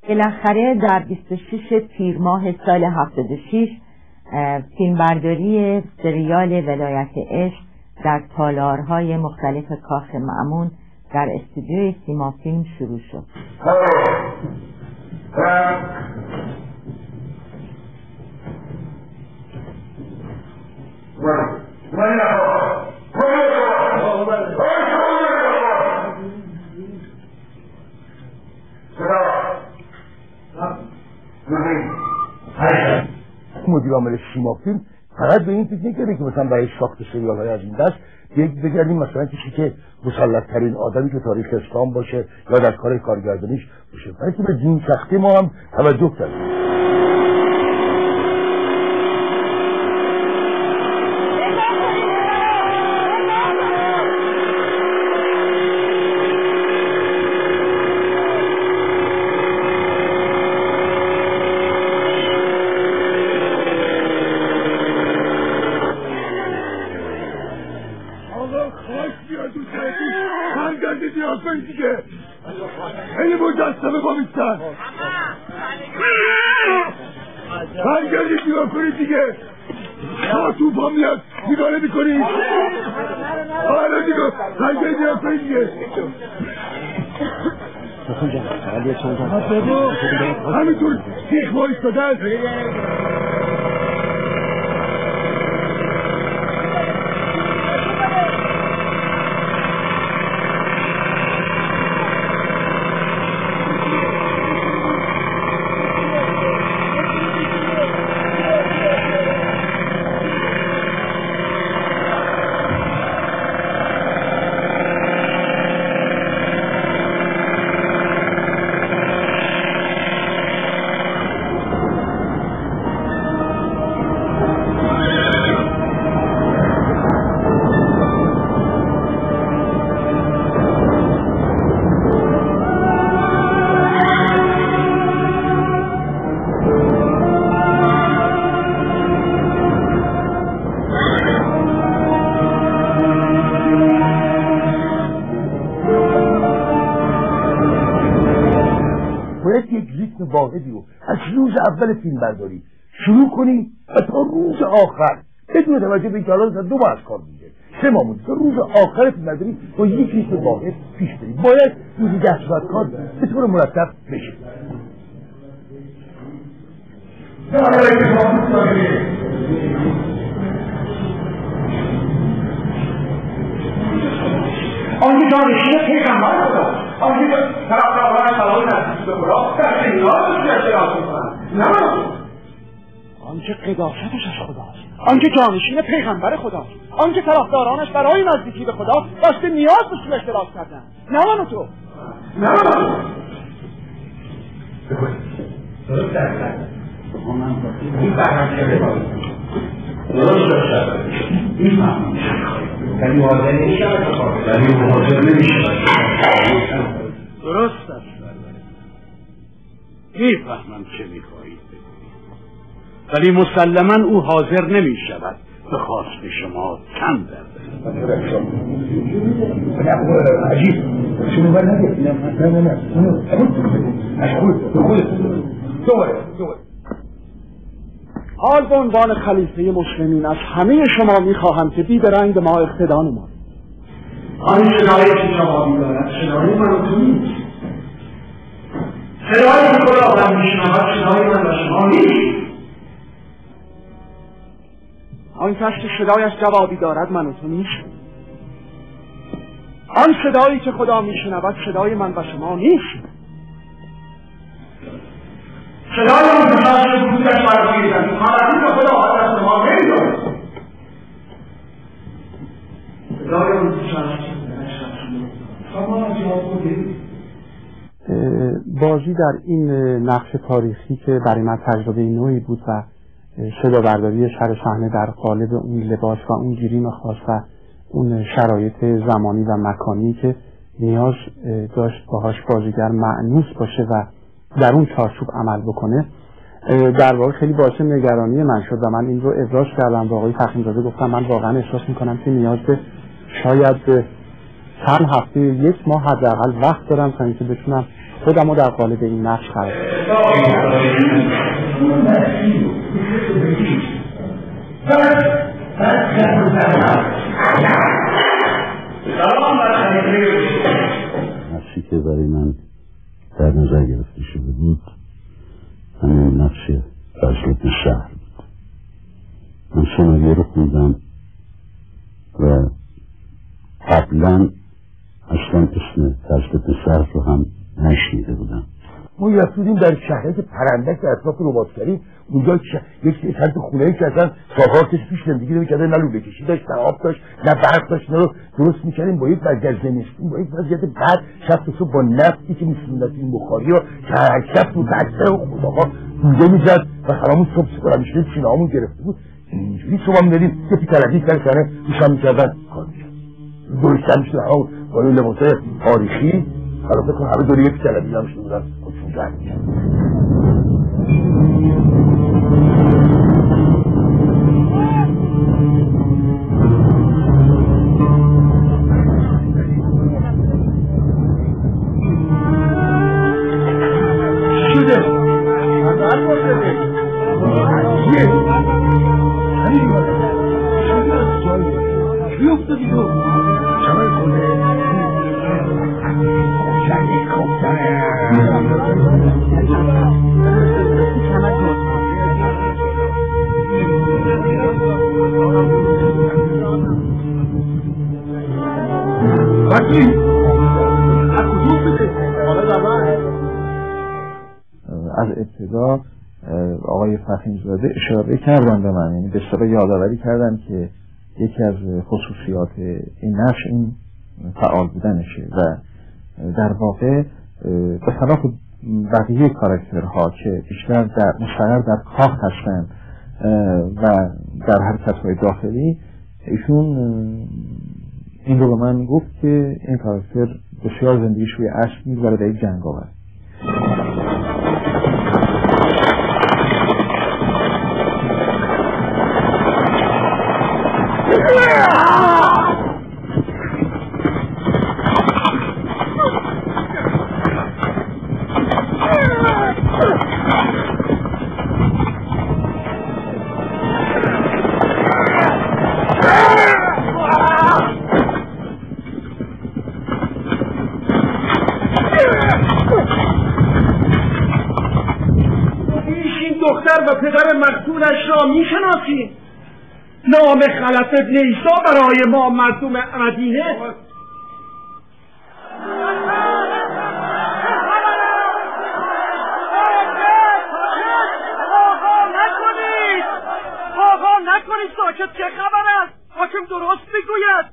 بالاخره در 26 تیر ماه سال 76 فیلمبرداری سریال ولایت عشق در تالارهای مختلف کاخ مأمون در استودیوی سیما فیلم شروع شد. مدیر عامل سیما فیلم فقط به این فکر نکرده که مثلا برای ساخت سریال‌های از این دست بگردیم مثلا کسی که مسلط‌ترین آدمی که تاریخ اسلام باشه یا در کار کارگردانیش باشه، بلکه به دین سختی ما هم توجه کردیم. خیلی مجسمه با میستن برگردید نگاه کنید دیگه. تا توفان میاد نگاه نمی کنید. حالا نگاه برگردید نگاه کنید دیگه. همینطور تیخ ما ایستادن. واحدی رو از روز اول فیلم برداری شروع کنی و تا روز آخر بدون توجه به اینکه الان 2 ماه از کار میگه 3 ماه مونده تا روز آخر فیلم برداری با یک ریتم واحد پیش بریم. باید روزی 10 ساعت کار به طور مرتب بشه. آنکه جانشین پیغمبر خدا، آنکه طرفداران صلاح نزدیک به خدا در شریعت رو شناخت می‌کنند، نه آنکه قداستش از خداست، آنکه جانشین پیغمبر خداست، آنکه طرفدارانش برای نزدیکی به خدا داشته نیاز به سوی اشتراک کردن، نه تو نه درست درست این برنامه چه بباید درست شد میفهمم ولی حاضر نمیشود ولی حاضر نمیشود درست است میفهمم چه میخواهید ولی مسلما او حاضر نمیشود به خواست شما کم درده عجیب شنو بر نگه نه حال به عنوان خلیفه مسلمین از همه شما میخواهم که بی درنگ ما اقتدا نمایید. آن صدایی که شما میدارد صدای من و تو نیست. صدایی که خداوند میشنود صدای من و شما نیست. آن کس که صدایش جوابی دارد من و تو نیست. آن صدایی که خدا میشنود صدای من و شما نیست. صدای اون بساش بودش برگیردن خانهی که خدا از شما نمیدارد. صدای اون بساش شما جواب بودید. بازی در این نقش تاریخی که برای من تجربه نوعی بود و صدا برداری شر صحنه در قالب اون لباس و اون گریم خاص و اون شرایط زمانی و مکانی که نیاز داشت باهاش بازیگر مأنوس باشه و در اون چارچوب عمل بکنه در واقع خیلی باعث نگرانی من شد و من این رو ابراز کردم با آقای فخیم‌زاده گفتم من واقعا احساس میکنم که نیاز به شاید چند هفته یک ماه حداقل وقت دارم تا اینکه بتونم خودم رو در قالب این نقش قرار نقشی که برای من در نظر گرفته شده بود همین نقش تسلط شهر بود. من سناریو رو خوندم و قبلا اصلا اسم تسلط شهر رو هم نشنیده بودم. ما رفتیم در شهرک پرندک در اطراف رباطگری اونجا یک چند خونه‌ای که اصلا سال‌ها پیش زندگی نمی‌کردن نه لوله کشی داشت نه آب داشت نه برق داشت نه رو درست می‌کردیم با یک وضعیت زمستون با یک وضعیت بعد شب تا صبح با نفتی که می‌سوزوندن این بخاری ها که هر شب تو بچه و خداها دوزه می‌زد و هممون صبح می‌شدیم سینه‌هامون گرفته بود اینجوری صبح می‌دادیم که پیتلقی سرسانه روشن می‌کردن کار می‌کردن درست می‌شد ها با این لباسای تاریخی حالا فکر کن همه دور یک پیتلقی هم شده بودن خودشون گرم می‌کردن. از ابتدا آقای فخیم‌زاده اشاره کردن به من، یعنی به اصطلاح یادآوری کردن که یکی از خصوصیات این نقش این فعال بودنشه و در واقع به خلاف بقیه کاراکترها که بیشتر مستقر در کاخ هستن و در حرکت‌های داخلی، ایشون این رو به من گفت که این کاراکتر بسیار زندگیش روی اسب می‌گذره در یک جنگاور. دختر و پدر مقتولش را میشناسیم. نام خلف ابن عیسی برای ما مردم مدینه آقا نکنید ساکت، چه خبر است؟ حاکم درست بگوید.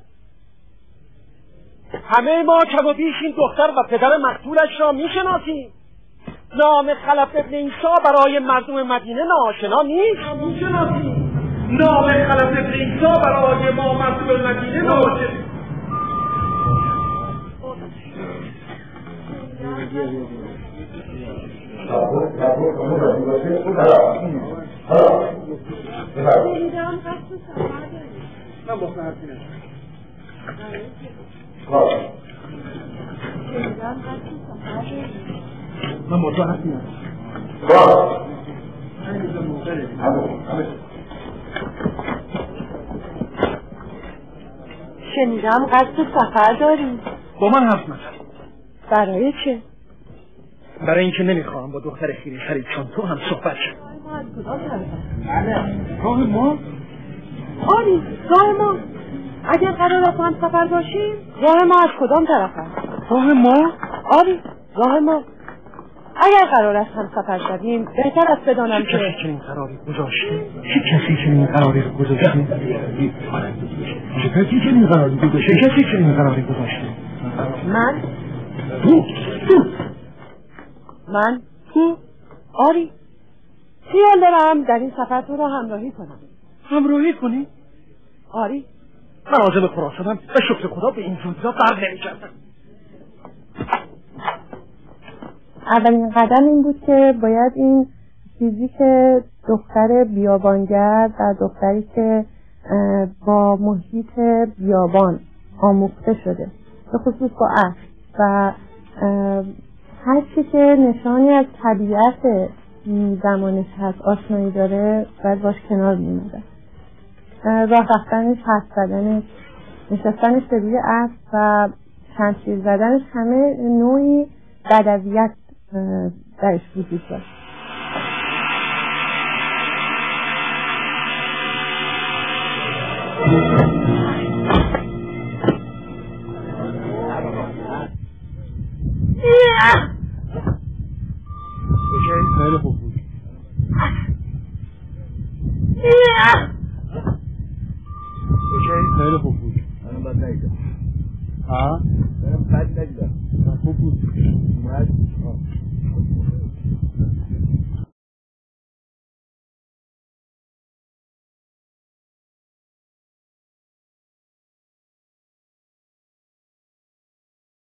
همه ما کم و بیش این دختر و پدر مقتولش را میشناسیم. نام خلف ابن عیسی برای مردم مدینه ناآشنا نیست؟ میشناسیم. نام خلف ابن عیسی برای ما مردم مدینه ناآشنا. من با تو حرف می‌زنم. شنیدم قصد سفر داری. با من حرف نزن. برای چه؟ برای اینکه نمیخوام با دختر خیلی شریف چون تو هم صحبت شد. راه ما؟ آری راه ما. اگر قرار است هم سفر باشیم راه ما از کدام طرف است؟ راه ما؟ آری راه ما. اگر قرار است هم سفر شدیم بهتر است بدانم که کسی چنین قراری گذاشته؟ چه کسی چنین قراری گذاشته؟ چه کسی چنین قراری گذاشته؟ چه کسی چنین قراری گذاشته؟ من؟ تو؟ من؟ تو؟ آری خیال دارم در این سفر تو را همراهی کنم. همراهی کنی؟ آری من عازم خراسانم و شکر خدا به این زودی‌ها بر نمی‌گردم. اولین قدم این بود که باید این چیزی که دختر بیابانگرد و دختری که با محیط بیابان آموخته شده به خصوص با اسب و هر چی که نشانی از طبیعت زمانش هست آشنایی داره باید باش کنار می‌اومدن. راه رفتنش، حرف زدنش، نشستنش به روی اسب و شمشیر زدنش همه نوعی بدویت درش وجود داشت. خیلی خوب بود. خیلی خوب بود. منم بد ندیدم. ها؟ منم بد ندیدم. خوب بود. اومد.